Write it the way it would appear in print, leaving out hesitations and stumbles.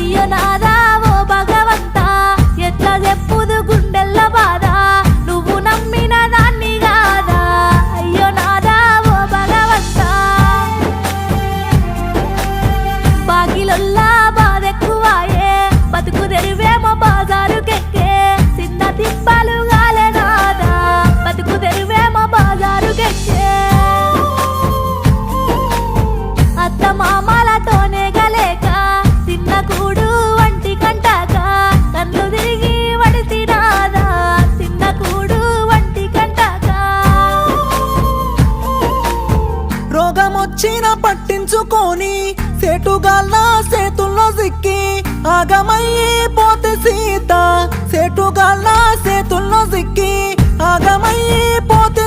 అయ్యో నాదా ఓ భగవంతా ఎట్లా చెప్పుదు గుండెల్ల బాధ నువ్వు నమ్మిన దాన్ని కాదా అయ్యో నాదా ఓ భగవంతా బాకిలొల్లా బాధెక్కువాయే బతుకు తెరువేమో బాజారుకెక్కే చిన్న తిప్పలు గాలే నాదా బతుకు తెరువేమో బాజారుకెక్కే అత్త మామలతోనే గలేక తిన్న కూడు వంటి కంటాక కళ్ళు తిరిగి వడితి నాదా తిన్న కూడు వంటి కంటాక రోగమొచ్చిన పట్టించుకొని సేటుగాళ్ళ సేతుల్లో సిక్కి ఆగమయ్యి పోతే సీత సేటుగాళ్ళ సేతుల్లో సిక్కి ఆగమయ్యి పోతే